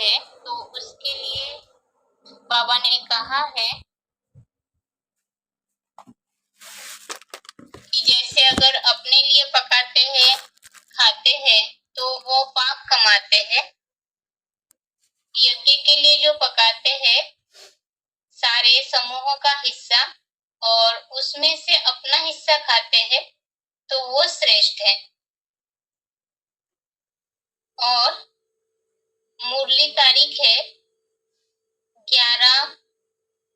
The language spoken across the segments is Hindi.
है, तो उसके लिए बाबा ने कहा है कि जैसे अगर अपने लिए पकाते हैं, खाते हैं, तो वो पाप कमाते हैं। यज्ञ के लिए जो पकाते हैं, सारे समूहों का हिस्सा, और उसमें से अपना हिस्सा खाते हैं, तो वो श्रेष्ठ है। और मुरली तारीख है 11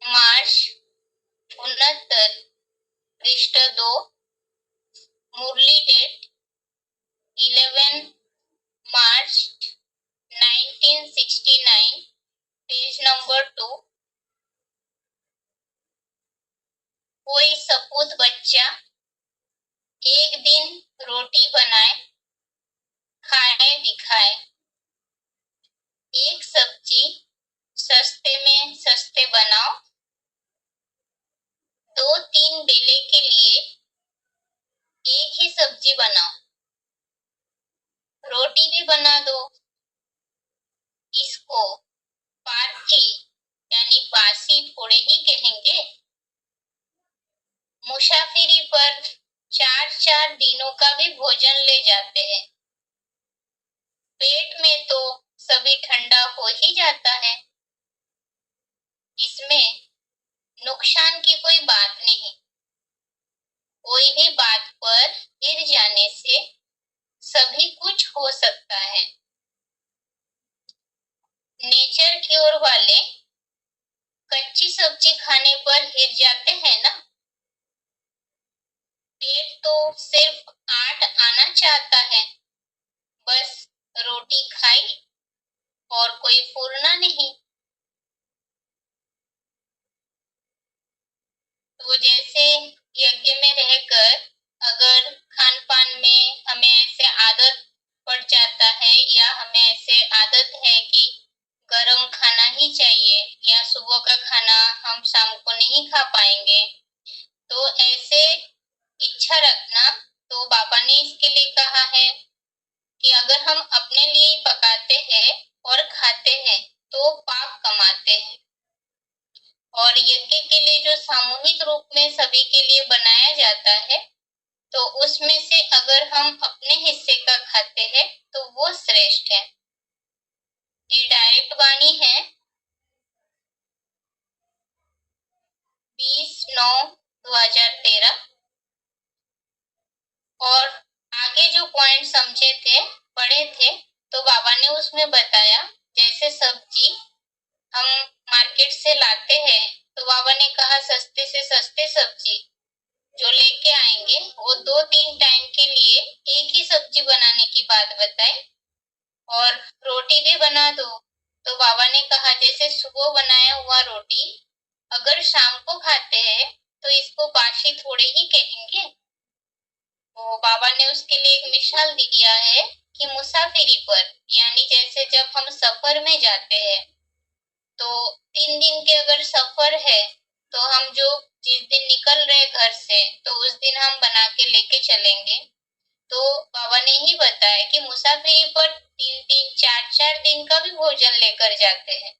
मार्च 69 पृष्ठ 2, मुरली डेट 11 मार्च 1969 पेज नंबर 2। कोई सपूत बच्चा एक दिन रोटी बनाए, खाए दिखाए। एक सब्जी सस्ते में सस्ते बनाओ, 2-3 बेले के लिए एक ही सब्जी बनाओ। रोटी भी बना दो। इसको पार्थी यानी बासी थोड़े ही कहेंगे। मुसाफिरी पर 4-4 दिनों का भी भोजन ले जाते हैं। पेट में तो सभी ठंडा हो ही जाता है। इसमें नुकसान की कोई बात नहीं। कोई भी बात पर गिर जाने से सभी कुछ हो सकता है। नेचर क्योर वाले कच्ची सब्जी खाने पर हिर जाते हैं ना। पेट तो सिर्फ 8 आना चाहता है, बस रोटी खाई और कोई फूलना नहीं। तो जैसे यज्ञ में रहकर अगर खान पान में हमें ऐसे आदत पड़ जाता है, या हमें ऐसे आदत है कि गरम खाना ही चाहिए, या सुबह का खाना हम शाम को नहीं खा पाएंगे, तो ऐसे इच्छा रखना। तो बाबा ने इसके लिए कहा है कि अगर हम अपने लिए ही पकाते हैं और खाते हैं, तो पाप कमाते हैं। और यज्ञ के लिए जो सामूहिक रूप में सभी के लिए बनाया जाता है, तो उसमें से अगर हम अपने हिस्से का खाते हैं, तो वो श्रेष्ठ है। ये डायरेक्ट वाणी है 20/9/2013। और आगे जो पॉइंट समझे थे, पढ़े थे, तो बाबा ने उसमें बताया जैसे सब्जी हम मार्केट से लाते हैं, तो बाबा ने कहा सस्ते से सस्ते सब्जी जो लेके आएंगे, वो 2-3 टाइम के लिए एक ही सब्जी बनाने की बात बताई। और रोटी भी बना दो। तो बाबा ने कहा जैसे सुबह बनाया हुआ रोटी अगर शाम को खाते हैं, तो इसको बासी थोड़े ही कहेंगे। तो बाबा ने उसके लिए एक मिसाल दिया है कि मुसाफिरी पर, यानी जैसे जब हम सफर में जाते हैं, तो 3 दिन के अगर सफर है, तो हम जो जिस दिन निकल रहे घर से, तो उस दिन हम बना के लेके चलेंगे। तो बाबा ने ही बताया कि मुसाफिरी पर 3-3, 4-4 दिन का भी भोजन लेकर जाते हैं।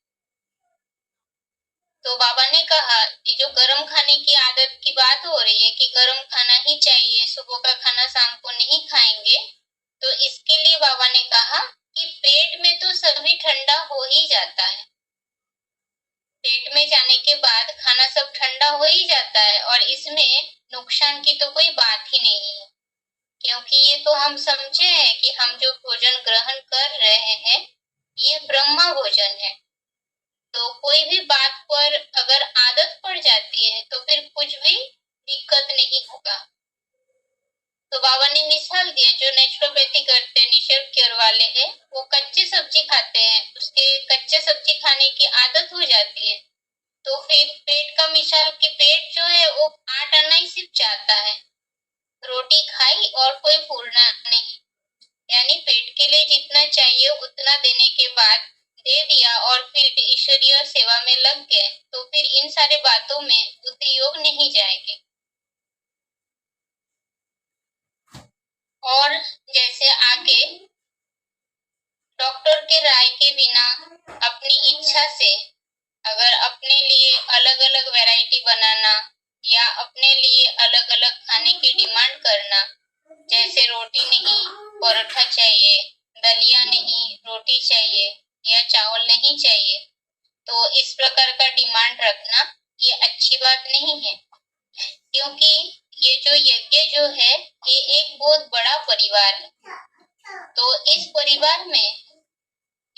तो बाबा ने कहा कि जो गरम खाने की आदत की बात हो रही है कि गरम खाना ही चाहिए, सुबह का खाना शाम को नहीं खाएंगे, तो इसके लिए बाबा ने कहा कि पेट में तो सभी ठंडा हो ही जाता है। पेट में जाने के बाद खाना सब ठंडा हो ही जाता है, और इसमें नुकसान की तो कोई बात ही नहीं है, क्योंकि ये तो हम समझे हैं कि हम जो भोजन ग्रहण कर रहे हैं, ये ब्रह्मा भोजन है। तो कोई भी बात पर अगर आदत पड़ जाती है, तो फिर कुछ भी दिक्कत नहीं होगा। तो बाबा ने मिसाल दिया, जो नेचुरोपैथी करते हैं, नेचर केयर वाले हैं, वो कच्चे सब्जी खाते हैं, उसके कच्चे सब्जी खाने की आदत हो जाती है, तो फिर पेट का मिसाल कि पेट जो है वो 8 आना ही सिर्फ चाहता है, रोटी खाई और कोई फूलना नहीं। यानी पेट के लिए जितना चाहिए उतना देने के बाद दे दिया और फिर ईश्वरीय सेवा में लग गए, तो फिर इन सारे बातों में बुद्धि योग नहीं जाएगी। और जैसे आगे डॉक्टर के राय के बिना अपनी इच्छा से अगर अपने लिए अलग अलग वैरायटी बनाना या अपने लिए अलग अलग खाने की डिमांड करना, जैसे रोटी नहीं परोठा चाहिए, दलिया नहीं रोटी चाहिए या चावल नहीं चाहिए, तो इस प्रकार का डिमांड रखना ये अच्छी बात नहीं है। क्योंकि ये जो यज्ञ जो है ये एक बहुत बड़ा परिवार है। तो इस परिवार में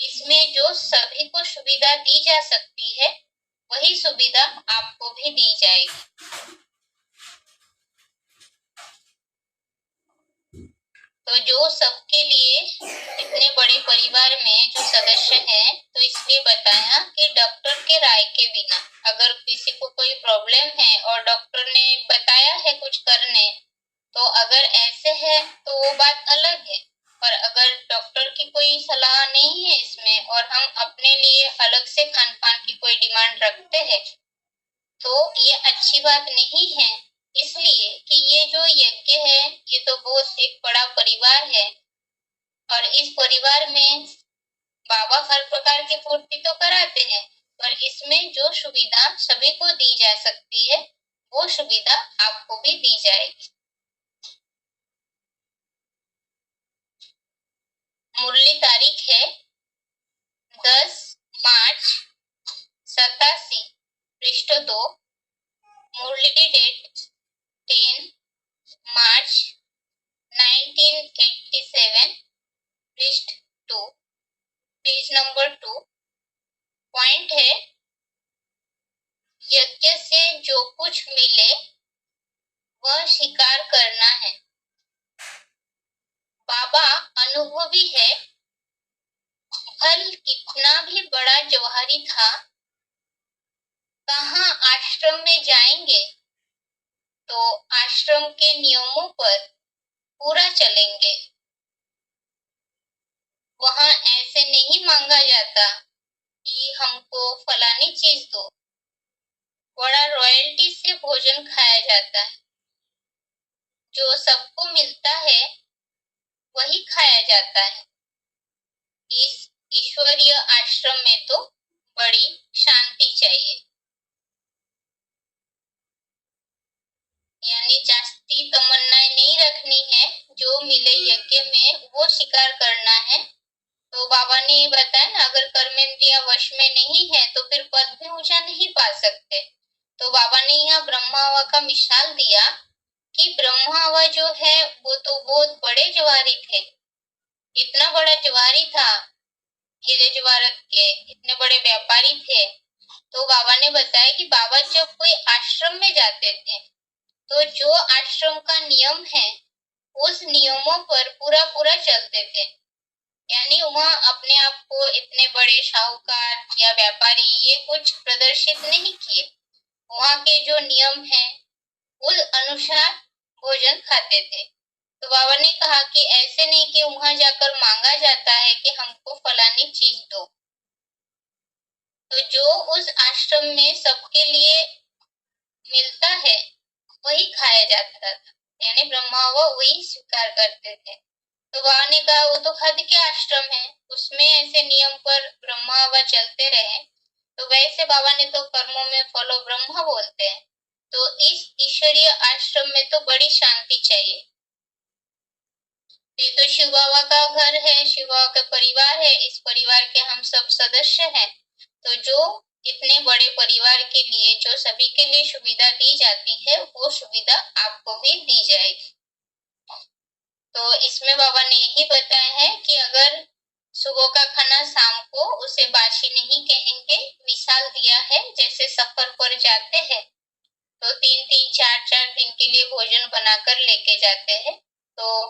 इसमें जो सभी को सुविधा दी जा सकती है वही सुविधा आपको भी दी जाएगी। तो जो सबके लिए इतने बड़े परिवार में जो सदस्य हैं, तो इसलिए बताया कि डॉक्टर के राय के बिना अगर किसी को कोई प्रॉब्लम है और डॉक्टर ने बताया है कुछ करने, तो अगर ऐसे है तो वो बात अलग है। पर अगर डॉक्टर की कोई सलाह नहीं है इसमें और हम अपने लिए अलग से खान पान की कोई डिमांड रखते हैं, तो ये अच्छी बात नहीं है। इसलिए कि ये जो यज्ञ है ये तो बहुत एक बड़ा परिवार है और इस परिवार में बाबा हर प्रकार की पूर्ति तो कराते हैं, पर इसमें जो सुविधा सभी को दी जा सकती है वो सुविधा आपको भी दी जाएगी। मुरली तारीख है 10 मार्च 87 पृष्ठ 2। मुरली डेट 10 मार्च 1987 पृष्ठ 2, पेज नंबर 2। पॉइंट है, यज्ञ से जो कुछ मिले वह स्वीकार करना है। बाबा अनुभवी है, फल कितना भी बड़ा जवाहरी था, कहाँ आश्रम में जाएंगे तो आश्रम के नियमों पर पूरा चलेंगे। वहाँ ऐसे नहीं मांगा जाता कि हमको फलानी चीज दो, बड़ा रॉयल्टी से भोजन खाया जाता है। जो सबको मिलता है वही खाया जाता है। इस ईश्वरीय आश्रम में तो बड़ी शांति चाहिए, यानी जास्ती तमन्नाएं नहीं रखनी है, जो मिले यज्ञ में वो स्वीकार करना है। तो बाबा ने ये बताया ना, अगर कर्मेंद्रिया वश में नहीं है तो फिर पद भी ऊंचा नहीं पा सकते। तो बाबा ने यहाँ ब्रह्मा हवा का मिसाल दिया कि ब्रह्मा हवा जो है वो तो बहुत बड़े जवारी थे, इतना बड़ा जवारी था, हीरे जवाहरत के इतने बड़े व्यापारी थे। तो बाबा ने बताया कि बाबा जब कोई आश्रम में जाते थे तो जो आश्रम का नियम है उस नियमों पर पूरा पूरा चलते थे, यानी वहाँ अपने आप को इतने बड़े साहूकार या व्यापारी ये कुछ प्रदर्शित नहीं किए। वहाँ के जो नियम है उस अनुसार भोजन खाते थे। तो बाबा ने कहा कि ऐसे नहीं कि वहाँ जाकर मांगा जाता है कि हमको फलानी चीज दो। तो जो उस आश्रम में सबके लिए मिलता है वही खाया जाता था, यानी ब्रह्मा वो वही स्वीकार करते थे। तो बाबा ने कहा वो तो खद के आश्रम है, उसमें ऐसे नियम पर ब्रह्मा व चलते रहे, तो वैसे बाबा ने तो कर्मों में फलो ब्रह्म बोलते हैं। तो इस ईश्वरीय आश्रम में तो बड़ी शांति चाहिए। ये तो शिव बाबा का घर है, शिव बाबा का परिवार है, इस परिवार के हम सब सदस्य हैं। तो जो इतने बड़े परिवार के लिए जो सभी के लिए सुविधा दी जाती है वो सुविधा आपको भी दी जाएगी। तो इसमें बाबा ने यही बताया है कि अगर सुबह का खाना शाम को उसे बासी नहीं कहेंगे। मिसाल दिया है जैसे सफर पर जाते हैं तो 3-3 4-4 दिन के लिए भोजन बनाकर लेके जाते हैं। तो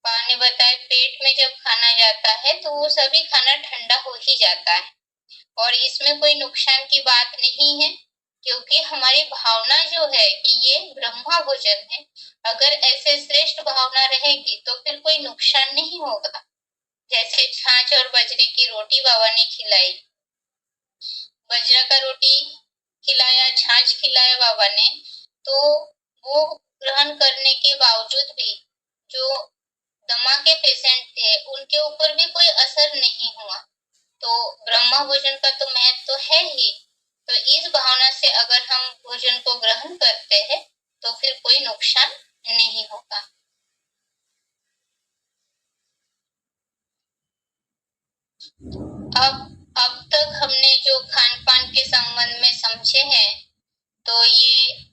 बाबा ने बताया पेट में जब खाना जाता है तो वो सभी खाना ठंडा हो ही जाता है और इसमें कोई नुकसान की बात नहीं है, क्योंकि हमारी भावना जो है कि ये ब्रह्मा भोजन है, अगर ऐसे श्रेष्ठ भावना रहेगी तो फिर कोई नुकसान नहीं होगा। जैसे छाछ और बजरे की रोटी बाबा ने खिलाई, बजरा का रोटी खिलाया, छाछ खिलाया बाबा ने, तो वो ग्रहण करने के बावजूद भी जो दमा के पेशेंट थे उनके ऊपर भी कोई असर नहीं हुआ। तो ब्रह्म भोजन का तो महत्व तो है ही। तो इस भावना से अगर हम भोजन को ग्रहण करते हैं तो फिर कोई नुकसान नहीं होगा। अब तक हमने जो खान पान के संबंध में समझे हैं, तो ये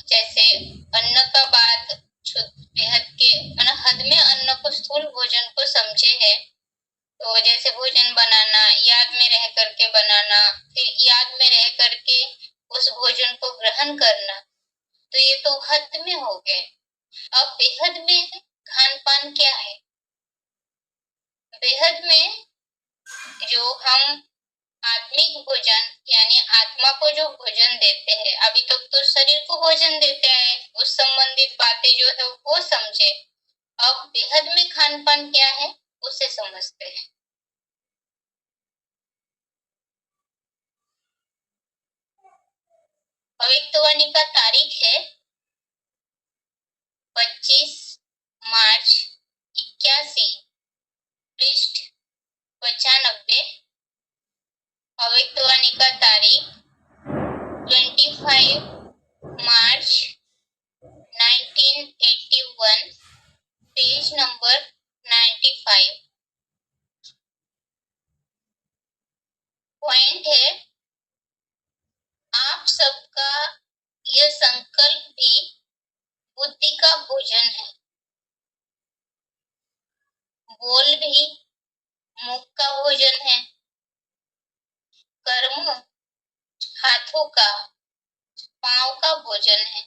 जैसे अन्न का बाद बेहद के हद में अन्न को स्थूल भोजन को समझे है। तो जैसे भोजन बनाना, याद में रह करके बनाना, फिर याद में रह करके उस भोजन को ग्रहण करना, तो ये तो हद में हो गए। अब बेहद में खान पान क्या है? बेहद में जो हम आत्मिक भोजन यानी आत्मा को जो भोजन देते हैं, अभी तक तो शरीर को भोजन देते हैं, उस संबंधित बातें जो है वो समझे। अब बेहद में खान पान क्या है उसे समझते हैं। भविष्यवाणी का तारीख है 25 मार्च 81, पृष्ठ 95। भविष्यवाणी का तारीख 25 मार्च 1981, पेज नंबर 95। पॉइंट है, आप सबका यह संकल्प भी बुद्धि का भोजन है। बोल भी मुख का भोजन है, कर्म हाथों का, पांव का भोजन है।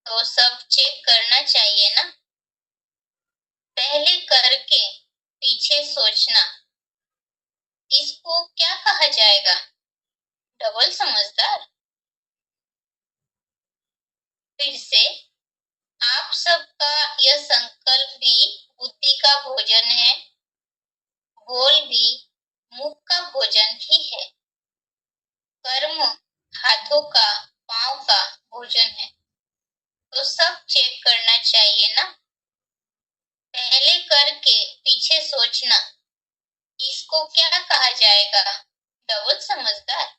तो सब चेक करना चाहिए ना। पहले करके पीछे सोचना, इसको क्या कहा जाएगा? डबल समझदार। फिर से, आप सबका यह संकल्प भी बुद्धि का भोजन है, बोल भी मुख का भोजन ही है, कर्म हाथों का, पांव का भोजन है। तो सब चेक करना चाहिए ना। पहले करके पीछे सोचना, इसको क्या कहा जाएगा? डबल समझदार।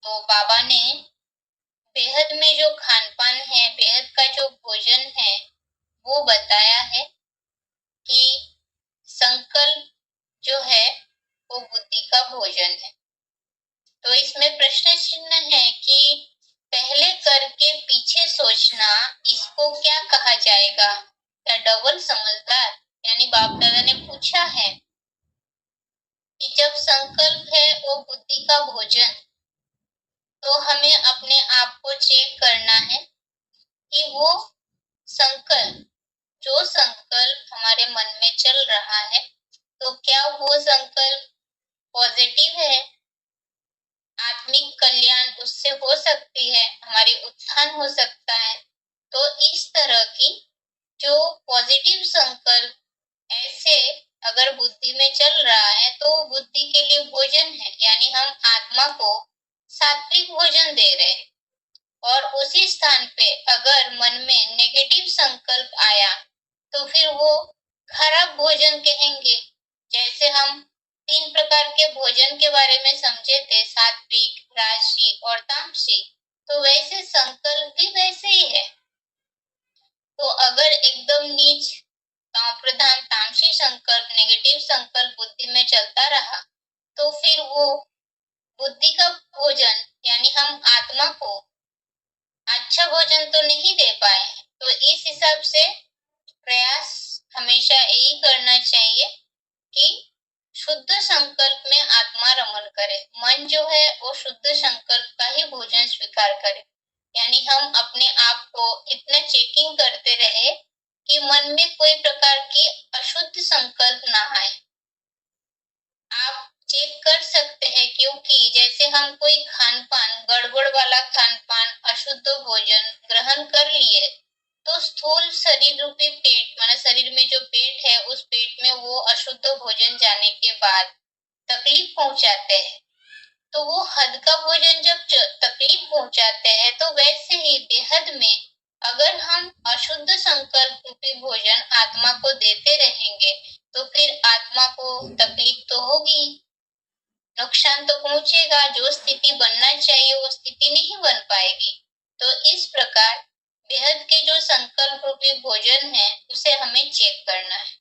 तो बाबा ने बेहद में जो खान पान है, बेहद का जो भोजन है, वो बताया है कि संकल्प जो है वो बुद्धि का भोजन है। तो इसमें प्रश्न चिन्ह है कि पहले करके पीछे सोचना, इसको क्या कहा जाएगा? या डबल समझदार। यानी बाप दादा ने पूछा है कि जब संकल्प है वो बुद्धि का भोजन, तो हमें अपने आप को चेक करना है कि वो संकल्प, जो संकल्प हमारे मन में चल रहा है, तो क्या वो संकल्प पॉजिटिव है, आत्मिक कल्याण उससे हो सकती है, हमारी उत्थान हो सकता है। तो इस तरह की जो पॉजिटिव संकल्प ऐसे अगर बुद्धि में चल रहा है, तो बुद्धि के लिए भोजन है, यानी हम आत्मा को सात्विक भोजन दे रहे हैं। और उसी स्थान पे अगर मन में नेगेटिव संकल्प आया, तो फिर वो खराब भोजन कहेंगे। जैसे हम 3 प्रकार के भोजन के बारे में समझे थे, सात्विक, राजसिक और तामसिक, तो वैसे संकल्प भी वैसे ही है। तो अगर एकदम नीच प्रधान तामसिक संकल्प, नेगेटिव संकल्प बुद्धि में चलता रहा, तो फिर वो बुद्धि का भोजन यानी हम आत्मा को अच्छा भोजन तो नहीं दे पाए। तो इस हिसाब से प्रयास हमेशा यही करना चाहिए कि शुद्ध संकल्प में आत्मा रमन करे। मन जो है वो शुद्ध संकल्प का ही भोजन स्वीकार करे। यानी हम अपने आप को इतना चेकिंग करते रहे कि मन में कोई प्रकार की अशुद्ध संकल्प ना आए। आप चेक कर सकते हैं, क्योंकि जैसे हम कोई खान पान, गड़बड़ वाला खान पान, अशुद्ध भोजन ग्रहण कर लिए, तो स्थूल शरीर रूपी पेट, माना शरीर में जो पेट है, उस पेट में वो अशुद्ध भोजन जाने के बाद तकलीफ पहुंचाते हैं। तो वो हद का भोजन जब तकलीफ पहुंचाते हैं, तो वैसे ही बेहद में अगर हम अशुद्ध संकल्प रूपी भोजन आत्मा को देते रहेंगे, तो फिर आत्मा को तकलीफ तो होगी, नुकसान तो पहुंचेगा। जो स्थिति बनना चाहिए वो स्थिति नहीं बन पाएगी। तो इस प्रकार बेहद के जो संकल्प रूपी भोजन है उसे हमें चेक करना है।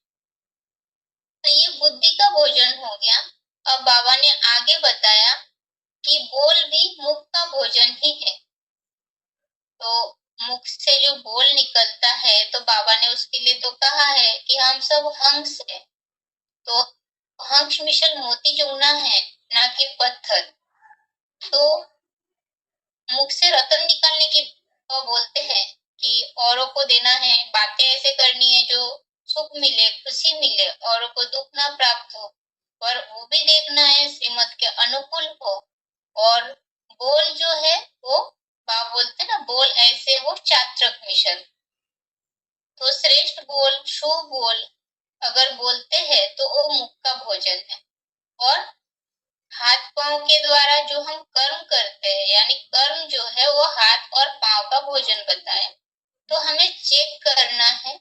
तो ये बुद्धि का भोजन हो गया। अब बाबा ने आगे बताया कि बोल भी मुख का भोजन ही है। तो मुख से जो बोल निकलता है तो बाबा ने उसके लिए तो कहा है कि हम सब हंस है। तो हंस मिशन मोती चूना है, ना कि पत्थर। तो मुख से रतन निकालने की बोलते हैं कि औरों को देना है, बातें ऐसे करनी है जो सुख मिले, खुशी मिले, औरों को दुख ना प्राप्त हो, पर वो भी देखना है श्रीमत के अनुकूल हो। और बोल जो है वो बाप बोलते हैं ना, बोल ऐसे हो चात्रक मिशन। तो श्रेष्ठ बोल, शुभ बोल अगर बोलते हैं तो वो मुख का भोजन है। और हाथ पांव के द्वारा जो हम कर्म करते हैं, यानी कर्म जो है वो हाथ और पांव का भोजन बताए। तो हमें चेक करना है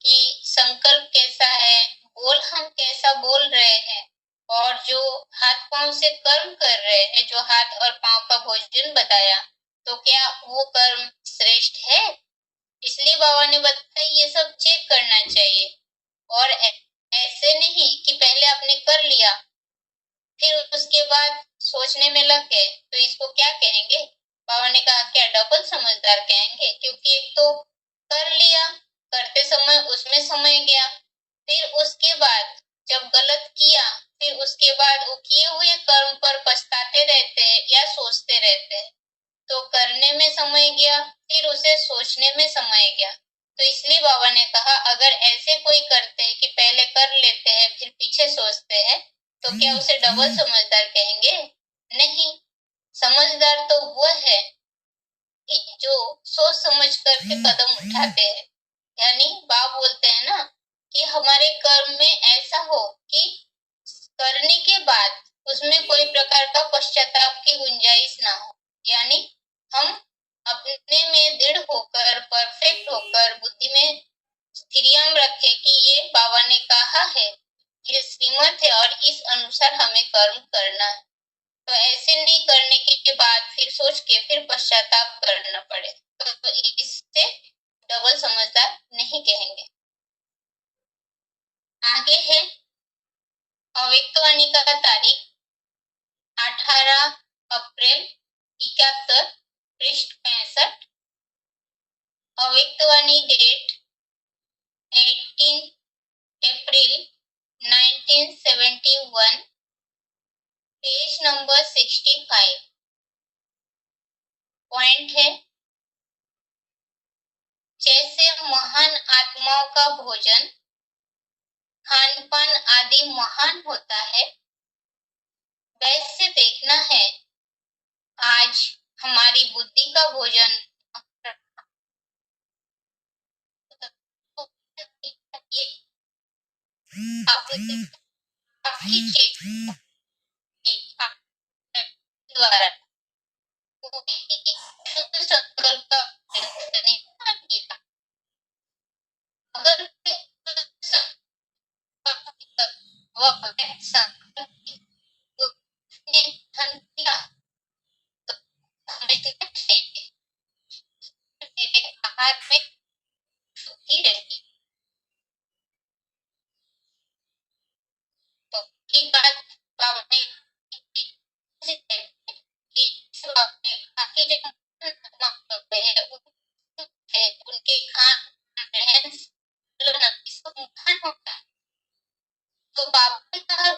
कि संकल्प कैसा है, बोल हम कैसा बोल रहे हैं, और जो हाथ पांव से कर्म कर रहे हैं, जो हाथ और पांव का भोजन बताया, तो क्या वो कर्म श्रेष्ठ है। इसलिए बाबा ने बताया ये सब चेक करना चाहिए। और ऐसे नहीं कि पहले आपने कर लिया फिर उसके बाद सोचने में लग गए, तो इसको क्या कहेंगे। बाबा ने कहा क्या डबल समझदार कहेंगे, क्योंकि एक तो कर लिया, करते समय उसमें समय गया, फिर उसके बाद जब गलत किया फिर उसके बाद वो किए हुए कर्म पर पछताते रहते हैं या सोचते रहते हैं। तो करने में समय गया, फिर उसे सोचने में समय गया। तो इसलिए बाबा ने कहा अगर ऐसे कोई करते हैं कि पहले कर लेते हैं फिर पीछे सोचते हैं, तो क्या उसे डबल समझदार कहेंगे। नहीं, समझदार तो वो है कि जो सोच समझ करके कदम उठाते हैं। यानी बाप बोलते हैं ना कि हमारे कर्म में ऐसा हो कि करने के बाद उसमें कोई प्रकार का पश्चाताप की गुंजाइश ना हो। यानी हम अपने में दृढ़ होकर, परफेक्ट होकर, बुद्धि में स्थिरियम रखे कि ये बाबा ने कहा है, ये श्रीमत है और इस अनुसार हमें कर्म करना है। तो ऐसे नहीं करने के बाद फिर सोच के फिर पश्चाताप करना पड़े, तो इससे डबल समझदार नहीं कहेंगे। आगे है अव्यक्तवाणी का तारीख 18 अप्रैल 71, पृष्ठ 65। अव्यक्तवाणी डेट 18 अप्रैल 1971, पेज नंबर 65। पॉइंट है जैसे महान आत्माओं का भोजन, खान पान आदि महान होता है, वैसे देखना है आज हमारी बुद्धि का भोजन आपकी द्वारा संकल्प का अगर आहार में शुद्धि रहेगी। तो की बात बाबा ने उनके खान रहन सहन होता है। तो बाबा ने कहा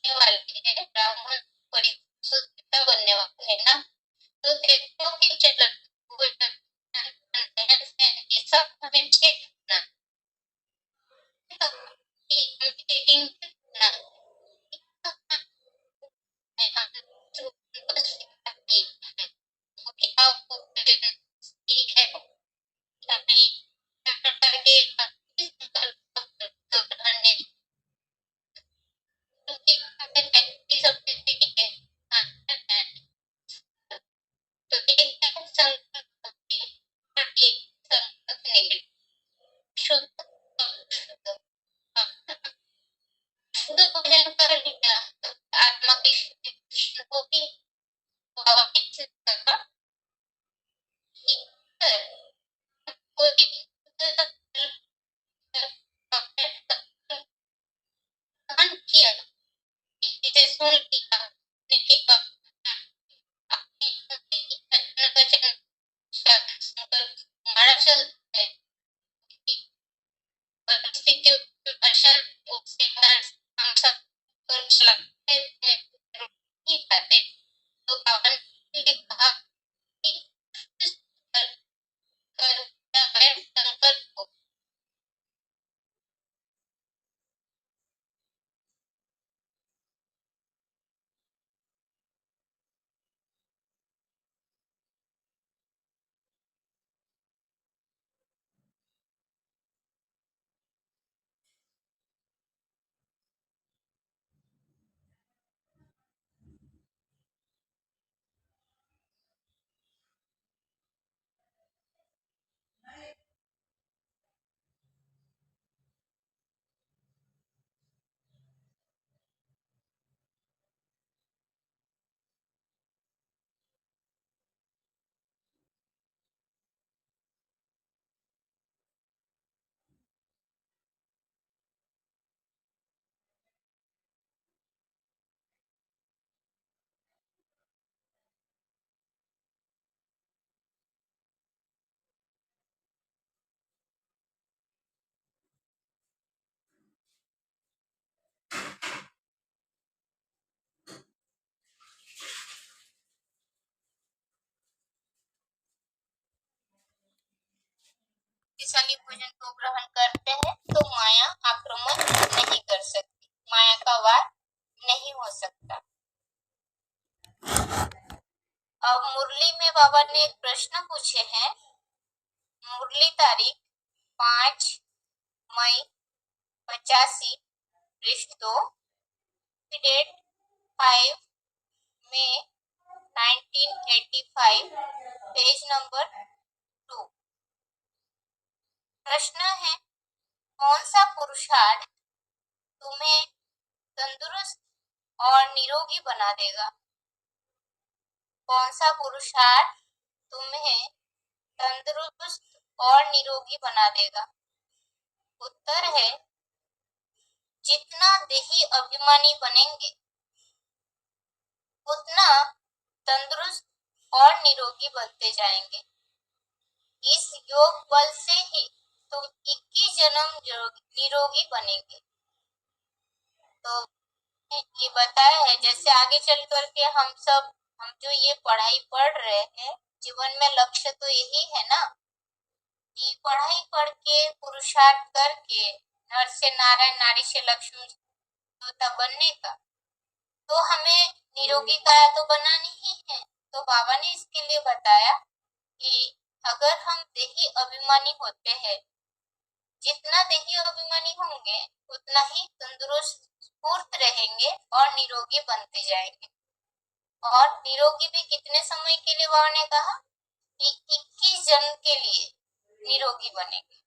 वाले हैं ब्राह्मण परिशुद्धता बनने वाले है ना, तो देखो कि चलन ये सब हमें चेक करना ठीक है पहाड़ा चलता है परिस्थिति अशर उसके अंदर हम सब पर चलाते हैं नहीं पाते तो बाबा ने कहा कि कर संकल्प को शक्तिशाली भोजन को ग्रहण करते हैं तो माया आक्रमण नहीं कर सकती, माया का वार नहीं हो सकता। अब मुरली में बाबा ने एक प्रश्न पूछे हैं। मुरली तारीख 5 मई 85 पृष्ठ 2 डेट 5 मई 1985 पेज नंबर 2। प्रश्न है, कौन सा पुरुषार्थ तुम्हें तंदुरुस्त और निरोगी बना देगा? कौन सा पुरुषार्थ तुम्हें तंदुरुस्त और निरोगी बना देगा? उत्तर है, जितना देही अभिमानी बनेंगे उतना तंदुरुस्त और निरोगी बनते जाएंगे। इस योग बल से ही तुम 21 जन्म निरोगी बनेंगे। तो ये बताया है, जैसे आगे चल करके हम जो ये पढ़ाई पढ़ रहे हैं, जीवन में लक्ष्य तो यही है ना कि पढ़ाई पढ़ के पुरुषार्थ करके नर से नारायण नारी से लक्ष्मी देवता बनने का, तो हमें निरोगी काया तो बनानी ही है। तो बाबा ने इसके लिए बताया कि अगर हम देही अभिमानी होते हैं, जितना देही अभिमानी होंगे उतना ही तंदुरुस्त स्फूर्त रहेंगे और निरोगी बनते जाएंगे। और निरोगी भी कितने समय के लिए बाबा ने कहा कि 21 जन्म के लिए निरोगी बनेंगे।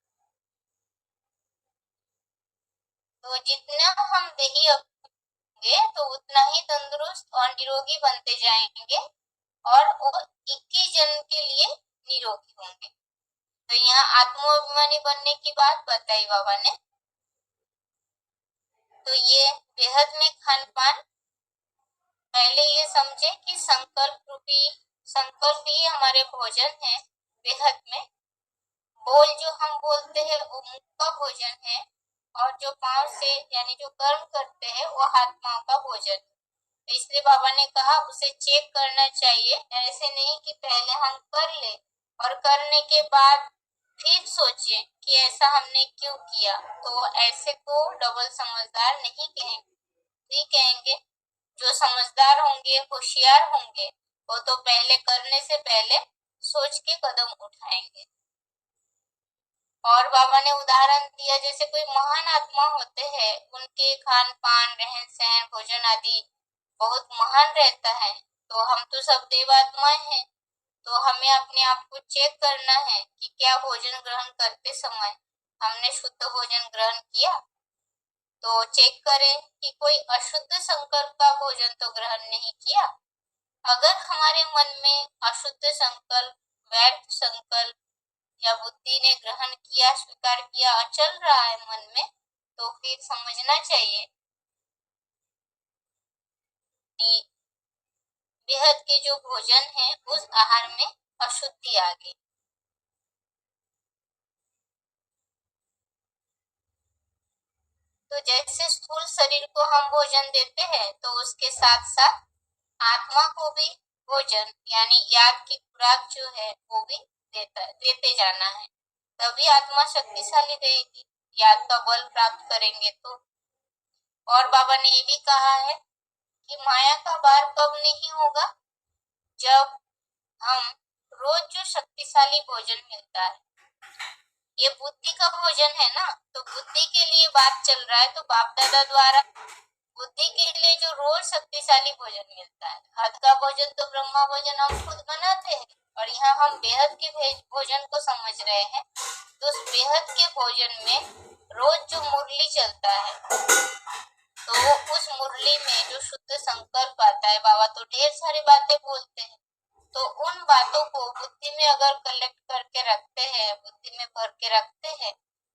तो जितना हम देही होंगे तो उतना ही तंदुरुस्त और निरोगी बनते जाएंगे और वो 21 जन्म के लिए निरोगी होंगे। तो यहाँ आत्माभिमानी बनने की बात बताई बाबा ने। तो ये बेहद में खान पान, पहले ये समझे कि संकल्प ही हमारे भोजन है। बेहद में बोल जो हम बोलते हैं वो मुख का भोजन है, और जो पांव से यानी जो कर्म करते हैं वो हाथ पांव का भोजन। तो इसलिए बाबा ने कहा उसे चेक करना चाहिए। ऐसे नहीं कि पहले हम कर ले और करने के बाद फिर सोचे कि ऐसा हमने क्यों किया। तो ऐसे को डबल समझदार नहीं कहेंगे। जो समझदार होंगे, होशियार होंगे, वो तो पहले करने से पहले सोच के कदम उठाएंगे। और बाबा ने उदाहरण दिया, जैसे कोई महान आत्मा होते हैं, उनके खान पान रहन सहन भोजन आदि बहुत महान रहता है। तो हम तो सब देवात्माएं हैं, तो हमें अपने आप को चेक करना है कि क्या भोजन ग्रहण करते समय हमने शुद्ध भोजन ग्रहण किया। तो चेक करें कि कोई अशुद्ध संकल्प का भोजन तो ग्रहण नहीं किया। अगर हमारे मन में अशुद्ध संकल्प, व्यर्थ संकल्प या बुद्धि ने ग्रहण किया, स्वीकार किया और चल रहा है मन में, तो फिर समझना चाहिए कि बेहद के जो भोजन है उस आहार में अशुद्धि आ गई। तो जैसे स्थूल शरीर को हम भोजन देते हैं तो उसके साथ साथ आत्मा को भी भोजन यानी याद की खुराक जो है वो भी देते जाना है, तभी आत्मा शक्तिशाली रहेगी, याद का बल प्राप्त करेंगे तो। और बाबा ने ये भी कहा है कि माया का भार कब नहीं होगा, जब हम रोज जो शक्तिशाली भोजन मिलता है, ये बुद्धि का भोजन है ना, तो बुद्धि के लिए बात चल रहा है, तो बाप दादा द्वारा बुद्धि के लिए जो रोज शक्तिशाली भोजन मिलता है, हद का भोजन तो ब्रह्मा भोजन हम खुद बनाते हैं, और यहाँ हम बेहद के भोजन को समझ रहे हैं। तो उस बेहद के भोजन में रोज जो मुरली चलता है, तो उस मुरली में जो शुद्ध संकल्प आता है, बाबा तो ढेर सारी बातें बोलते हैं, तो उन बातों को बुद्धि में अगर कलेक्ट करके रखते हैं, बुद्धि में भर के रखते हैं,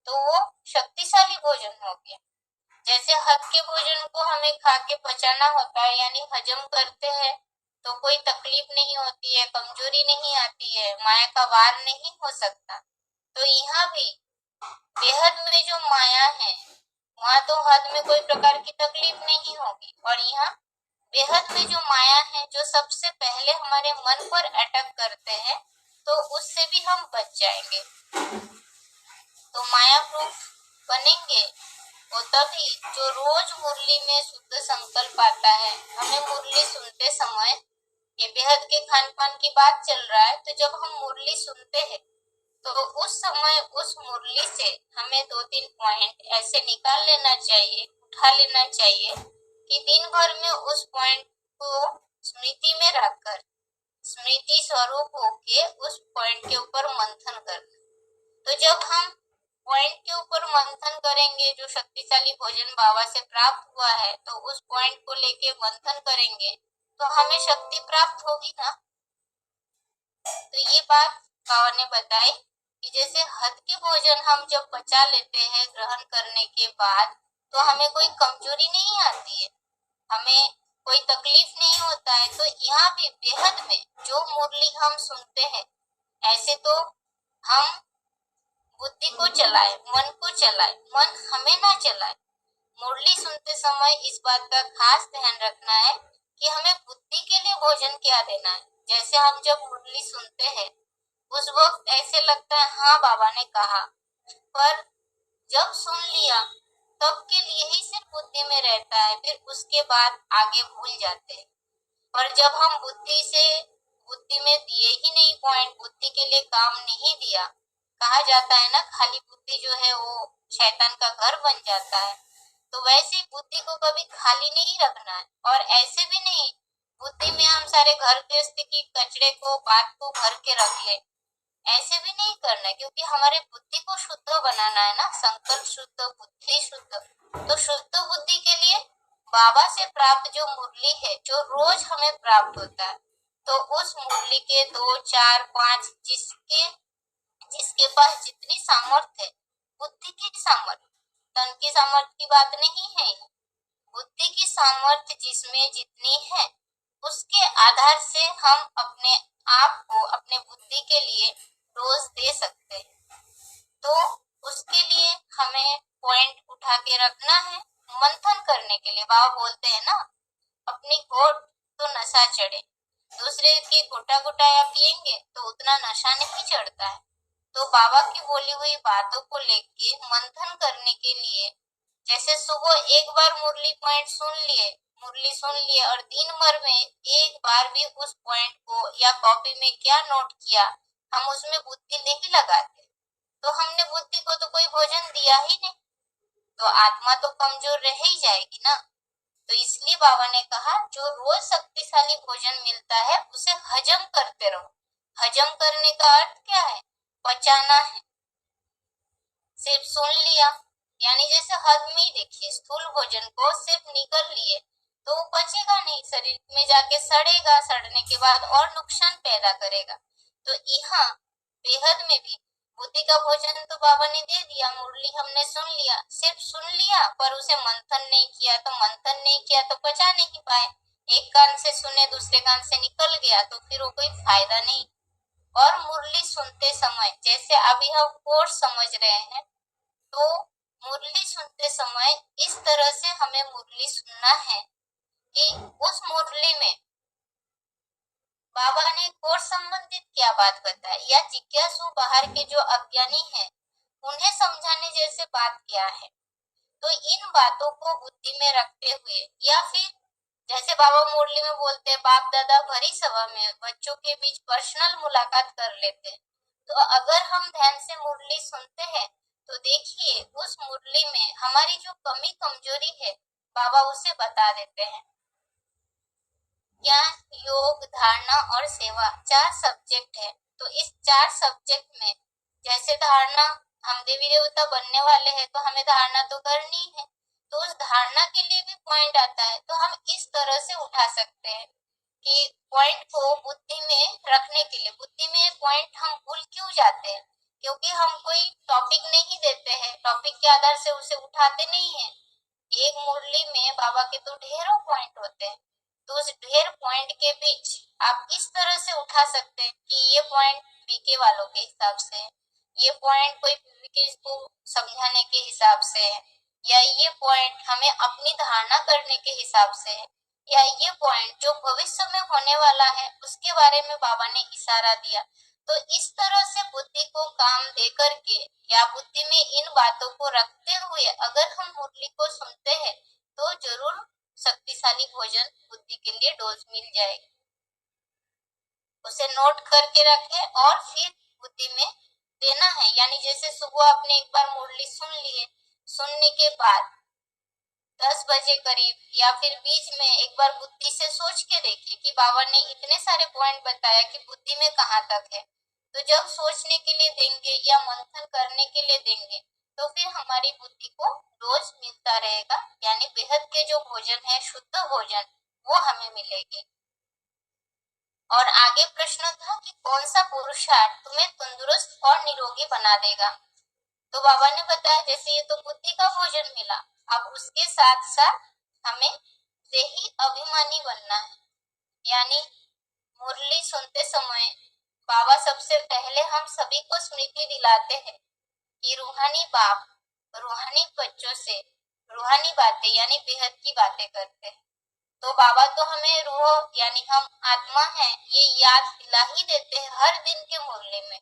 तो वो शक्तिशाली भोजन हो गया। जैसे हद के भोजन को हमें खा के पचाना होता है, यानी हजम करते हैं, तो कोई तकलीफ नहीं होती है, कमजोरी नहीं आती है, माया का वार नहीं हो सकता। तो यहाँ भी बेहद में जो माया है, वहाँ तो हद में कोई प्रकार की तकलीफ नहीं होगी, और यहाँ बेहद में जो माया है, जो सबसे पहले हमारे मन पर अटैक करते हैं, तो उससे भी हम बच जाएंगे। तो माया प्रूफ बनेंगे वो तभी जो रोज मुरली में शुद्ध संकल्प आता है। हमें मुरली सुनते समय, ये बेहद के खान पान की बात चल रहा है, तो जब हम मुरली सुनते हैं तो उस समय उस मुरली से हमें 2-3 पॉइंट ऐसे निकाल लेना चाहिए, उठा लेना चाहिए कि दिन भर में उस पॉइंट को स्मृति में रखकर स्मृति स्वरूप होके उस पॉइंट के ऊपर मंथन करना। तो जब हम पॉइंट के ऊपर मंथन करेंगे, जो शक्तिशाली भोजन बाबा से प्राप्त हुआ है, तो उस पॉइंट को लेके मंथन करेंगे तो हमें शक्ति प्राप्त होगी ना। तो ये बात बाबा ने बताई कि जैसे हद के भोजन हम जब पचा लेते हैं ग्रहण करने के बाद, तो हमें कोई कमजोरी नहीं आती है, हमें कोई तकलीफ नहीं होता है। तो यहाँ भी बेहद में जो मुरली हम सुनते हैं, ऐसे तो हम बुद्धि को चलाए, मन को चलाए, मन हमें ना चलाए। मुरली सुनते समय इस बात का खास ध्यान रखना है कि हमें बुद्धि के लिए भोजन क्या देना है। जैसे हम जब मुरली सुनते हैं उस वक्त ऐसे लगता है हाँ बाबा ने कहा, पर जब सुन लिया तब के लिए ही सिर्फ बुद्धि में रहता है, फिर उसके बाद आगे भूल जाते हैं। पर जब हम बुद्धि में दिए ही नहीं पॉइंट, बुद्धि के लिए काम नहीं दिया, कहा जाता है ना खाली बुद्धि जो है वो शैतान का घर बन जाता है, तो वैसे बुद्धि को कभी खाली नहीं रखना है। और ऐसे भी नहीं बुद्धि में हम सारे घर गृहस्थी की कचरे को बात को भर के रख ले, ऐसे भी नहीं करना है, क्योंकि हमारे बुद्धि को शुद्ध बनाना है ना, संकल्प शुद्ध, बुद्धि शुद्ध। तो शुद्ध बुद्धि के लिए बाबा से प्राप्त जो मुरली है, जो रोज हमें प्राप्त होता है, तो उस मुरली के 2, 4, 5 जिसके पास जितनी सामर्थ्य है, बुद्धि की सामर्थ्य, तन की सामर्थ्य की बात नहीं है, बुद्धि की सामर्थ्य जिसमें जितनी है, उसके आधार से हम अपने आप को अपने बुद्धि के लिए रोज दे सकते हैं। तो उसके लिए हमें पॉइंट उठा के रखना है, मंथन करने के लिए। बाबा बोलते हैं ना, अपनी घोट तो नशा चढ़े, दूसरे की घोटा घुटाया पिएंगे तो उतना नशा नहीं चढ़ता है। तो बाबा की बोली हुई बातों को लेके मंथन करने के लिए, जैसे सुबह एक बार मुरली पॉइंट मुरली सुन लिए और दिन भर में एक बार भी उस पॉइंट को या कॉपी में क्या नोट किया, हम उसमें बुद्धि नहीं लगाते, तो हमने बुद्धि को तो कोई भोजन दिया ही नहीं, तो आत्मा तो कमजोर रह ही जाएगी ना। तो इसलिए बाबा ने कहा जो रोज शक्तिशाली भोजन मिलता है उसे हजम करते रहो। हजम करने का अर्थ क्या है? पचाना है। सिर्फ सुन लिया यानी जैसे हद में ही देखिए, स्थूल भोजन को सिर्फ निकल लिए तो वो पचेगा नहीं, शरीर में जाके सड़ेगा, सड़ने के बाद और नुकसान पैदा करेगा। तो यहाँ बेहद में भी बुद्धि का भोजन तो बाबा ने दे दिया, मुरली हमने सुन लिया, सिर्फ सुन लिया पर उसे मंथन नहीं किया, तो मंथन नहीं किया तो पचा नहीं पाए। एक कान से सुने दूसरे कान से निकल गया तो फिर वो कोई फायदा नहीं। और मुरली सुनते समय जैसे अभी हम कोर्स समझ रहे हैं, तो मुरली सुनते समय इस तरह से हमें मुरली सुनना है कि उस मुरली में बाबा ने कोर्स संबंधित क्या बात बताई या जिज्ञासु बाहर के जो अज्ञानी हैं उन्हें समझाने जैसे बात क्या है। तो इन बातों को बुद्धि में रखते हुए या फिर जैसे बाबा मुरली में बोलते हैं, बाप दादा भरी सभा में बच्चों के बीच पर्सनल मुलाकात कर लेते हैं। तो अगर हम ध्यान से मुरली सुनते हैं तो देखिए उस मुरली में हमारी जो कमी कमजोरी है बाबा उसे बता देते हैं। ज्ञान, योग, धारणा और सेवा 4 सब्जेक्ट है। तो इस 4 सब्जेक्ट में जैसे धारणा, हम देवी देवता बनने वाले हैं तो हमें धारणा तो करनी है, तो उस धारणा के लिए भी पॉइंट आता है। तो हम इस तरह से उठा सकते हैं कि पॉइंट को बुद्धि में रखने के लिए, बुद्धि में पॉइंट हम भूल क्यों जाते हैं, क्योंकि हम कोई टॉपिक नहीं देते हैं, टॉपिक के आधार से उसे उठाते नहीं है। एक मुरली में बाबा के तो ढेरों पॉइंट होते हैं, तो उस ढेर पॉइंट के बीच आप इस तरह से उठा सकते हैं कि ये पॉइंट पीके वालों के हिसाब से, ये पॉइंट कोई पीके को समझाने के हिसाब से, या ये पॉइंट हमें अपनी धारणा करने के हिसाब से, या ये पॉइंट जो भविष्य में होने वाला है उसके बारे में बाबा ने इशारा दिया। तो इस तरह से बुद्धि को काम दे करके या बुद्धि में इन बातों को रखते हुए अगर हम मुरली को सुनते हैं तो जरूर शक्तिशाली भोजन बुद्धि के लिए डोज मिल जाएगी। उसे नोट करके रखें और फिर बुद्धि में देना है। यानी जैसे सुबह आपने एक बार मुरली सुन लिए, सुनने के बाद 10 बजे करीब या फिर बीच में एक बार बुद्धि से सोच के देखिए कि बाबा ने इतने सारे पॉइंट बताया कि बुद्धि में कहाँ तक है। तो जब सोचने के लिए देंगे या मंथन करने के लिए देंगे तो फिर हमारी बुद्धि को डोज मिलता रहेगा, यानी बेहद के जो भोजन है, शुद्ध भोजन, वो हमें मिलेगी। और आगे प्रश्न था कि कौन सा पुरुषार्थ तुम्हें तंदुरुस्त और निरोगी बना देगा। तो बाबा ने बताया जैसे ये तो बुद्धि का भोजन मिला, अब उसके साथ साथ हमें देही अभिमानी बनना है। यानी मुरली सुनते समय बाबा सबसे पहले हम सभी को स्मृति दिलाते हैं कि रूहानी बाप रूहानी बच्चों से रूहानी बातें यानी बेहद की बातें करते हैं। तो बाबा तो हमें रूह यानी हम आत्मा है ये याद दिला ही देते हैं हर दिन के मुरली में।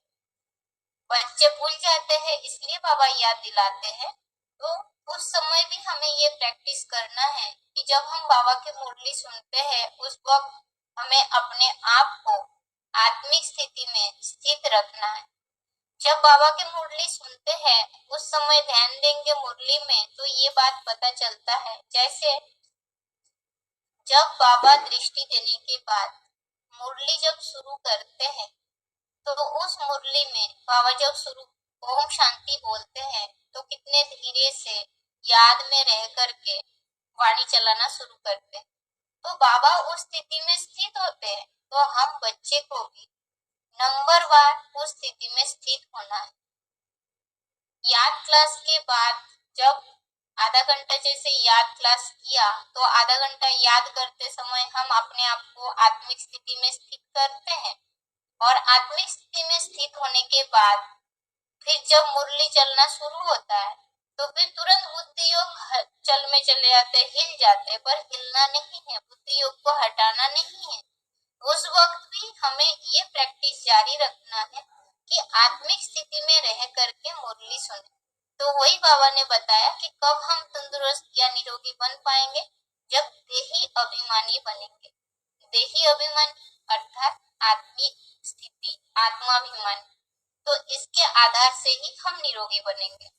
बच्चे भूल जाते हैं इसलिए बाबा याद दिलाते हैं। तो उस समय भी हमें ये प्रैक्टिस करना है कि जब हम बाबा की मुरली सुनते हैं उस वक्त हमें अपने आप को आत्मिक स्थिति में स्थित रखना है। जब बाबा की मुरली सुनते हैं उस समय ध्यान देंगे मुरली में तो ये बात पता चलता है। जैसे जब बाबा दृष्टि देने के बाद मुरली जब शुरू करते हैं तो उस मुरली में बाबा जब शुरू ओम शांति बोलते हैं तो कितने धीरे से याद में रह करके वाणी चलाना शुरू करते हैं। तो बाबा उस स्थिति में स्थित होते हैं। तो हम बच्चे को भी नंबरवार उस स्थिति में स्थित होना है। याद क्लास के बाद जब आधा घंटा जैसे याद क्लास किया तो आधा घंटा याद करते समय हम अपने आप को आत्मिक स्थिति में स्थित करते हैं। और आत्मिक स्थिति में स्थित होने के बाद फिर जब मुरली चलना शुरू होता है तो फिर तुरंत बुद्धि योग चल में चले जाते, हिल जाते, पर हिलना नहीं है, बुद्धि योग को हटाना नहीं है। उस वक्त भी हमें ये प्रैक्टिस जारी रखना है कि आत्मिक स्थिति में रह करके मुरली सुने। तो वही बाबा ने बताया कि कब हम तंदुरुस्त या निरोगी बन पाएंगे, जब देही अभिमानी बनेंगे। देही अभिमानी अर्थात आत्मिक स्थिति, आत्माभिमानी। तो इसके आधार से ही हम निरोगी बनेंगे।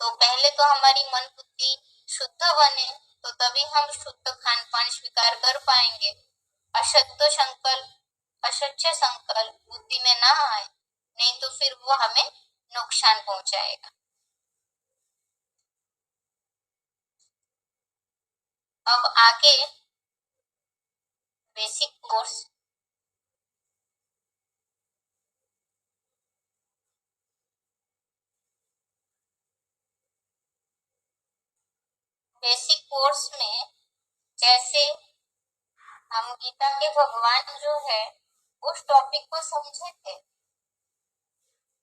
तो पहले तो हमारी मन बुद्धि शुद्ध बने तो तभी हम शुद्ध खान पान स्वीकार कर पाएंगे। अशुद्ध संकल्प, असच्य संकल्प बुद्धि में ना आए, नहीं तो फिर वो हमें नुकसान पहुंचाएगा। अब आगे बेसिक कोर्स। बेसिक कोर्स में जैसे हम गीता के भगवान जो है उस टॉपिक को समझे थे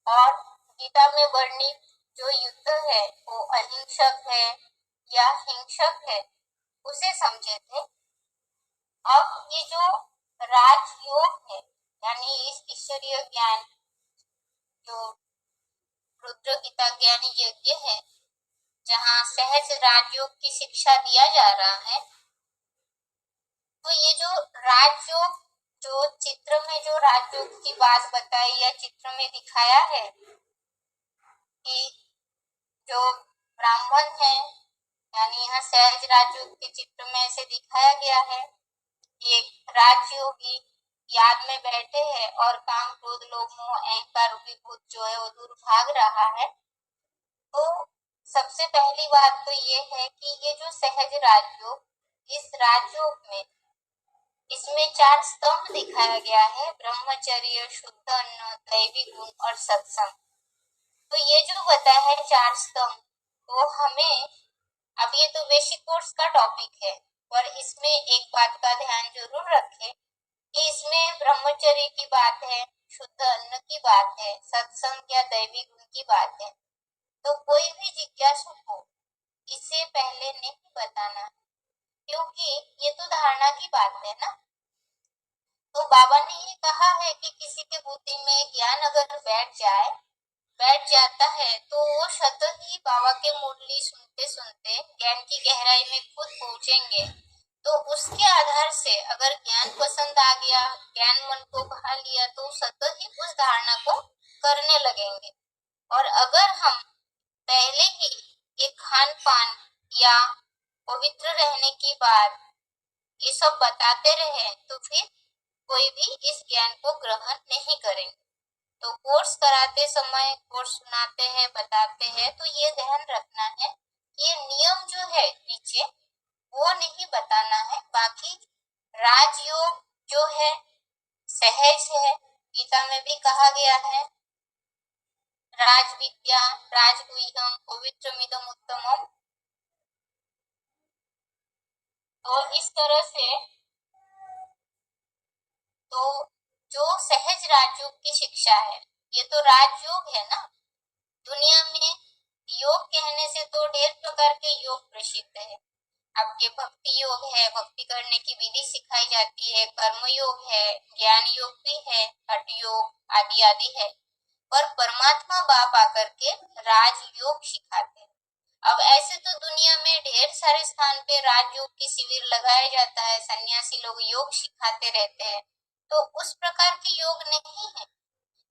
और गीता में वर्णित जो युद्ध है वो अहिंसक है या हिंसक है उसे समझे थे। अब ये जो राजयोग है यानी इस ईश्वरीय ज्ञान जो रुद्र गीता ज्ञानी यज्ञ है जहाँ सहज राजयोग की शिक्षा दिया जा रहा है, तो ये जो राजयोग जो चित्र में जो राजयोग की बात बताई या चित्र में दिखाया है कि जो ब्राह्मण है यानी यहाँ सहज राजयोग के चित्र में ऐसे दिखाया गया है कि एक राजयोगी याद में बैठे हैं और काम क्रोध लोभ मोह अहंकार रूपी भूत जो है वो दूर भाग रहा है। तो सबसे पहली बात तो ये है कि ये जो सहज राजयोग, इस राजयोग में इसमें 4 स्तंभ दिखाया गया है, ब्रह्मचर्य, शुद्ध अन्न, दैवी गुण और सत्संग। तो ये जो बताया है 4 स्तंभ, तो हमें अब ये तो बेसिक कोर्स का टॉपिक है, पर इसमें एक बात का ध्यान जरूर रखें कि इसमें ब्रह्मचर्य की बात है, शुद्ध अन्न की बात है, सत्संग या दैवी गुण की बात है। तो कोई भी जिज्ञासु को इसे पहले नहीं बताना, क्योंकि ये तो धारणा की बात है ना। तो बाबा ने ये कहा है कि किसी के बुद्धि में ज्ञान अगर बैठ जाता है तो वो स्वतः ही बाबा के मुरली सुनते सुनते ज्ञान की गहराई में खुद पहुंचेंगे। तो उसके आधार से अगर ज्ञान पसंद आ गया, ज्ञान मन को भा लिया, तो स्वतः ही उस धारणा को करने लगेंगे। और अगर हम पहले ही ये खान पान या पवित्र रहने की बात ये सब बताते रहे तो फिर कोई भी इस ज्ञान को ग्रहण नहीं करेंगे। तो कोर्स कराते समय, कोर्स सुनाते हैं, बताते हैं, तो ये ध्यान रखना है कि ये नियम जो है नीचे वो नहीं बताना है। बाकी राजयोग जो है सहज है, गीता में भी कहा गया है राज विद्या राजगुह्यम पवित्रमिदम उत्तमम। तो इस तरह से तो जो सहज राजयोग की शिक्षा है, ये तो राजयोग है ना। दुनिया में योग कहने से तो ढेर प्रकार के योग प्रसिद्ध है। आपके भक्ति योग है, भक्ति करने की विधि सिखाई जाती है, कर्म योग है, ज्ञान योग भी है, हठ योग आदि आदि है। पर परमात्मा बाप आकर के राजयोग सिखाते हैं। अब ऐसे तो दुनिया में ढेर सारे स्थान पे राजयोग की शिविर लगाया जाता है, सन्यासी लोग योग सिखाते रहते हैं, तो उस प्रकार के योग नहीं है।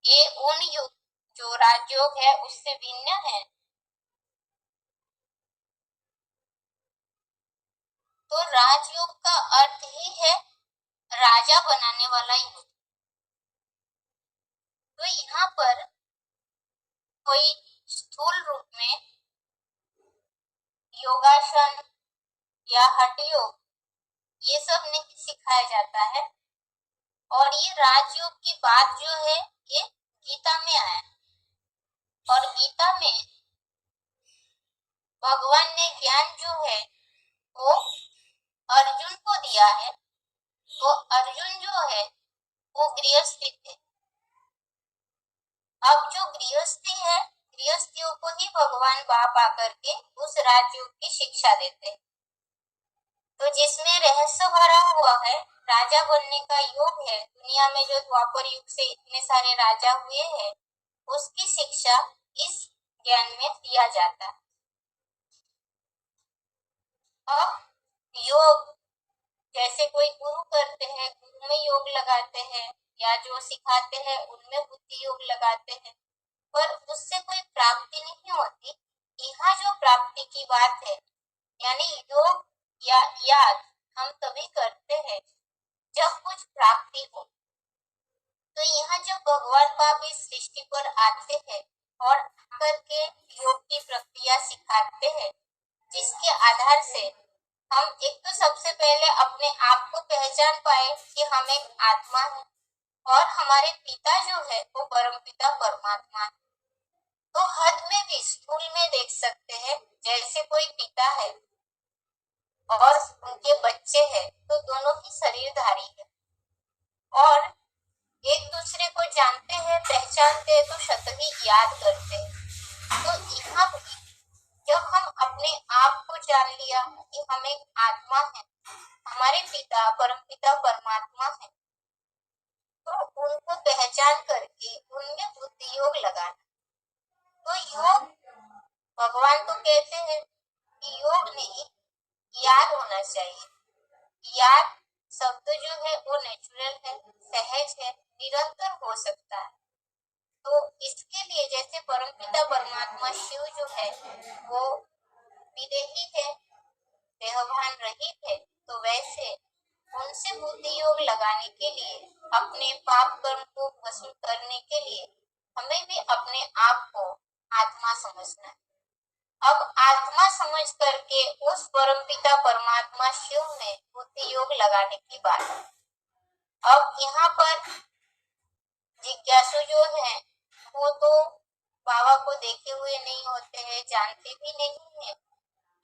ये उन योग जो राजयोग है उससे भिन्न है। तो राजयोग का अर्थ ही है राजा बनाने वाला योग। तो यहाँ पर कोई स्थूल रूप में योगासन या हठ योग ये सब नहीं सिखाया जाता है। और ये राजयोग की बात जो है ये गीता में आया और गीता में भगवान ने ज्ञान जो है वो अर्जुन को दिया है। तो अर्जुन जो है वो गृहस्थी थे। अब जो गृहस्थी है, गृहस्थियों को ही भगवान बाप आकर के उस राजयोग की शिक्षा देते हैं। तो जिसमें रहस्य भरा हुआ है, राजा बनने का योग है, दुनिया में जो द्वापर युग से इतने सारे राजा हुए हैं उसकी शिक्षा इस ज्ञान में दिया जाता है। अब योग जैसे कोई गुरु करते हैं, गुरु में योग लगाते हैं या जो सिखाते हैं उनमें बुद्धि योग लगाते हैं, पर उससे कोई प्राप्ति नहीं होती। यहाँ जो प्राप्ति की बात है यानी योग या याद हम तभी करते हैं जब कुछ प्राप्ति हो। तो यहाँ जब भगवान बाप इस सृष्टि पर आते हैं और आकर के योग की प्रक्रिया सिखाते हैं, जिसके आधार से हम एक तो सबसे पहले अपने आप को पहचान पाए कि हम एक आत्मा है और हमारे पिता जो है वो परम पिता परमात्मा है। तो हद में भी स्थूल में देख सकते हैं, जैसे कोई पिता है और उनके बच्चे हैं तो दोनों ही शरीरधारी है और एक दूसरे को जानते हैं, पहचानते हैं, तो शत ही याद करते हैं। तो यहाँ भी जब हम अपने आप को जान लिया कि हम एक आत्मा है, हमारे पिता परमपिता परमात्मा है, तो उनको पहचान करके उनमें बुद्धि योग लगाना। तो योग भगवान तो कहते हैं कि योग नहीं, याद होना चाहिए। याद शब्द जो है वो नेचुरल है, सहज है, निरंतर हो सकता है। तो इसके लिए जैसे परमपिता परमात्मा शिव जो है वो विदेही है, देहभान रहित है, तो वैसे उनसे बुद्धि योग लगाने के लिए, अपने पाप कर्म को भस्म करने के लिए हमें भी अपने आप को आत्मा समझना है। अब आत्मा समझ करके उस परमपिता परमात्मा शिव में बुद्धि योग लगाने की बात है। अब यहाँ पर जिज्ञासु जो है वो तो बाबा को देखे हुए नहीं होते हैं, जानते भी नहीं है,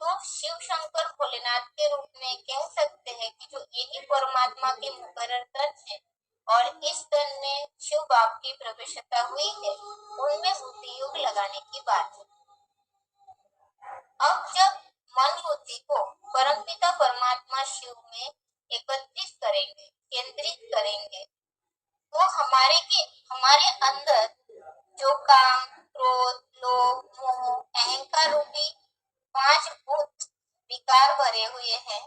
तो शिव शंकर भोलेनाथ के रूप में कह सकते हैं कि जो यही परमात्मा के मुकर्रर तन है और इस तन में शिव बाप की प्रवेशता हुई है, उनमें बुद्धि योग लगाने की बात है। अब जब मन बुद्धि को परमपिता परमात्मा शिव में एकत्रित करेंगे, केंद्रित करेंगे, तो हमारे अंदर जो काम, क्रोध, लोभ, मोह, अहंकार रूपी 5 भूत विकार भरे हुए हैं,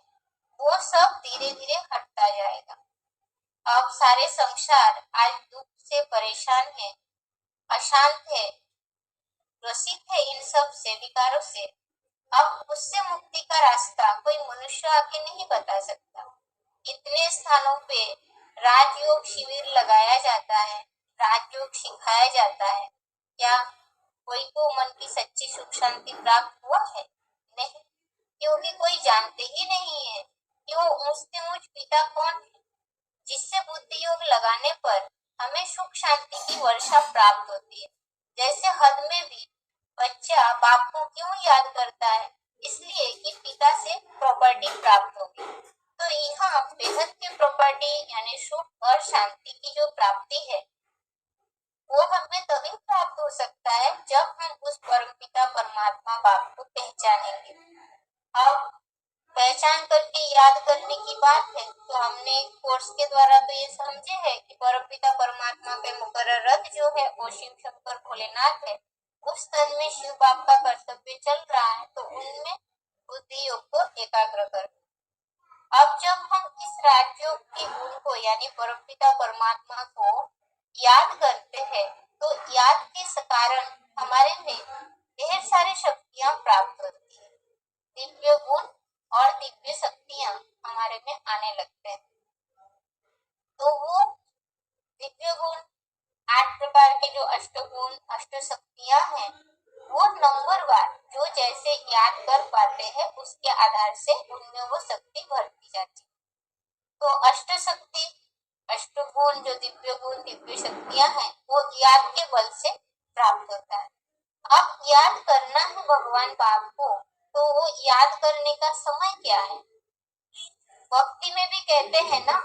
वो सब धीरे धीरे हटता जाएगा। अब सारे संसार आज दुख से परेशान है, अशांत है, ग्रसित है इन सब से, विकारों से। अब उससे मुक्ति का रास्ता कोई मनुष्य आके नहीं बता सकता। इतने स्थानों पे राजयोग शिविर लगाया जाता है, राजयोग सिखाया जाता है, क्या कोई को मन की सच्ची सुख शांति प्राप्त हुआ है? नहीं, क्योंकि कोई जानते ही नहीं है कि वो मुझसे मुझ पिता कौन है, जिससे बुद्धि योग लगाने पर हमें सुख शांति की वर्षा प्राप्त होती है। जैसे हद में भी बच्चा बाप को क्यों याद करता है? इसलिए कि पिता से प्रॉपर्टी प्राप्त होगी। तो यहाँ बेहद की प्रॉपर्टी यानी सुख और शांति की जो प्राप्ति है वो हमें तभी प्राप्त हो सकता है जब हम उस परमपिता परमात्मा बाप को पहचानेंगे। अब पहचान करके याद करने की बात है, तो हमने कोर्स के द्वारा तो ये समझे है कि परमपिता परमात्मा के मुकर्रर रथ जो है वो शिव शंकर भोलेनाथ है। उस तन में शिव बाप का कर्तव्य चल रहा है, तो उनमें बुद्धि योग को एकाग्र कर। अब जब हम इस राजयोग के गुण को यानी परमपिता परमात्मा को याद करते हैं, तो याद के कारण हमारे में ढेर सारी शक्तियां प्राप्त होती है, दिव्य गुण और दिव्य शक्तियां हमारे में आने लगते हैं। तो वो दिव्य गुण 8 प्रकार के जो अष्टगुण अष्ट शक्तियां हैं, वो नंबरवार जो जैसे याद कर पाते हैं उसके आधार से उनमें वो शक्ति भरती जाती है। तो अष्ट शक्ति, अष्टगुण जो दिव्य गुण दिव्य शक्तियां हैं, वो याद के बल से प्राप्त होता है। अब याद करना है भगवान बाप को, तो वो याद करने का समय क्या है? भक्ति में भी कहते हैं ना,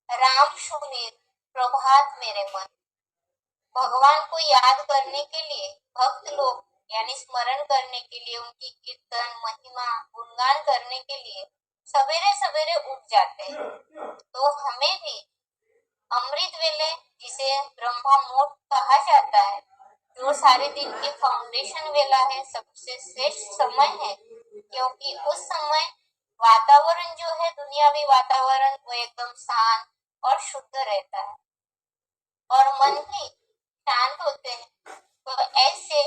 राम सुमिर प्रभात मेरे मन। भगवान को याद करने के लिए भक्त लोग यानी स्मरण करने के लिए, उनकी कीर्तन महिमा गुणगान करने के लिए सवेरे सवेरे उठ जाते हैं। तो हमें भी अमृत वेले, जिसे ब्रह्मा मुहूर्त कहा जाता है, जो सारे दिन के फाउंडेशन वेला है, सबसे श्रेष्ठ समय है, क्योंकि उस समय वातावरण जो है दुनियावी वातावरण वो एकदम शांत और शुद्ध रहता है और मन भी शांत होते हैं। तो ऐसे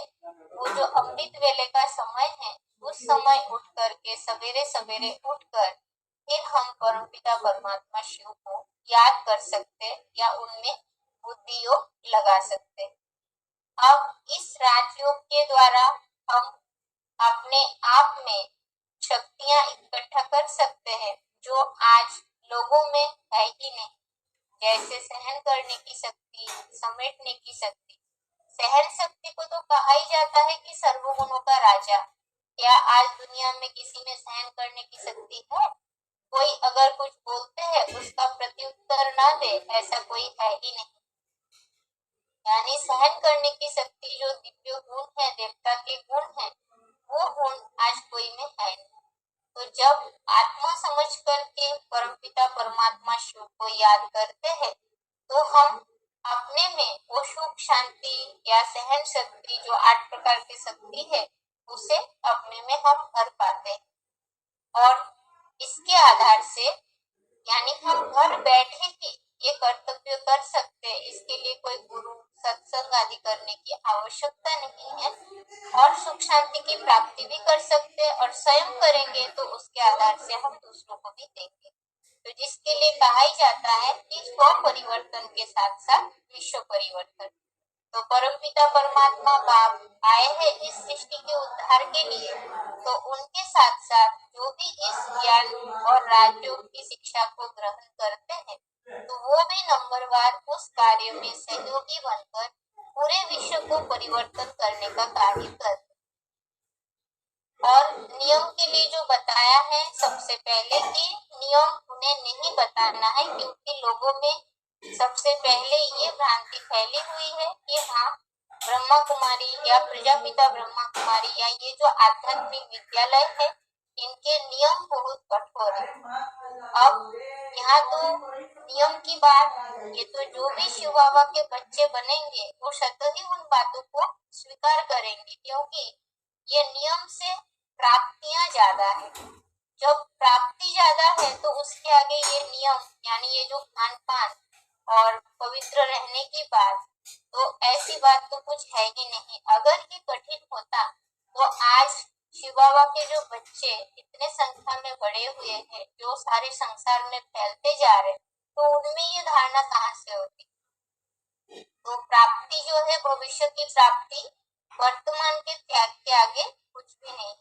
वो जो अमृत वेले का समय है, उस समय उठ करके सवेरे सवेरे उठकर फिर हम परमपिता परमात्मा शिव को याद कर सकते या उनमें बुद्धि योग लगा सकते। अब इस राजयोग के द्वारा हम अपने आप में शक्तियां इकट्ठा कर सकते हैं जो आज लोगों में है ही नहीं, जैसे सहन करने की शक्ति, समेटने की शक्ति। सहन शक्ति को तो कहा ही जाता है कि सर्वगुणों का राजा। क्या आज दुनिया में किसी में सहन करने की शक्ति है? कोई अगर कुछ बोलते हैं उसका प्रत्युत्तर ना दे, ऐसा कोई है ही नहीं। यानी सहन करने की शक्ति जो दिव्य गुण है देवता की शक्ति है उसे अपने में हम भर पाते हैं। और इसके आधार से यानी हम घर बैठे ही ये कर्तव्य कर सकते हैं, इसके लिए कोई गुरु सत्संग आदि करने की आवश्यकता नहीं है, और सुख शांति की प्राप्ति भी कर सकते हैं, और स्वयं करेंगे तो उसके आधार से हम दूसरों को भी देंगे। तो जिसके लिए कहा ही जाता है कि स्व परिवर्तन के साथ साथ विश्व परिवर्तन। तो परमपिता परमात्मा बाप आए हैं इस सृष्टि के उद्धार के लिए, तो उनके साथ साथ जो भी इस ज्ञान और राजयोग की शिक्षा को ग्रहण करते हैं, तो वो भी नंबरवार उस कार्य में सहयोगी बनकर पूरे विश्व को परिवर्तन करने का कार्य करते। और नियम के लिए जो बताया है, सबसे पहले कि नियम उन्हें नहीं बताना है, क्योंकि लोगों में सबसे पहले ये भ्रांति फैली हुई है कि हाँ, ब्रह्मा कुमारी या प्रजापिता ब्रह्मा कुमारी या ये जो आध्यात्मिक विद्यालय है, इनके नियम बहुत कठोर है। अब यहाँ तो नियम की बात, ये तो जो भी शिव बाबा के बच्चे बनेंगे वो स्वतः ही उन बातों को स्वीकार करेंगे, क्योंकि ये नियम से प्राप्तियां ज्यादा है। जब प्राप्ति ज्यादा है तो उसके आगे ये नियम यानी ये जो खान पान और पवित्र रहने की बात, तो ऐसी बात तो कुछ है ही नहीं। अगर ये कठिन होता तो आज शिव बाबा के जो बच्चे इतने संख्या में बड़े हुए हैं, जो सारे संसार में फैलते जा रहे, तो उनमें ये धारणा कहाँ से होती। तो प्राप्ति जो है, भविष्य की प्राप्ति वर्तमान के त्याग के आगे कुछ भी नहीं।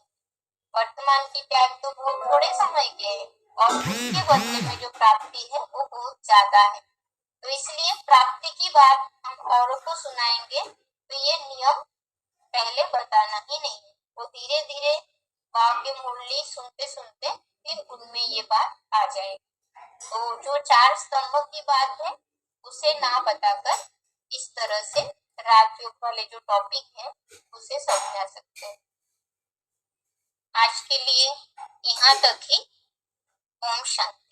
वर्तमान की त्याग तो बहुत थोड़े समय के है, और उसके बदले में जो प्राप्ति है वो बहुत ज्यादा है। तो इसलिए प्राप्ति की बात हम औरों को सुनाएंगे तो ये नियम पहले बताना ही नहीं है, वो धीरे धीरे बाप के मुरली सुनते सुनते फिर उनमें ये बात आ जाएगी। तो जो 4 स्तंभ की बात है उसे ना बताकर इस तरह से राजयोग वाले जो टॉपिक है उसे समझा सकते हैं। आज के लिए यहाँ तक ही। ओम शांति।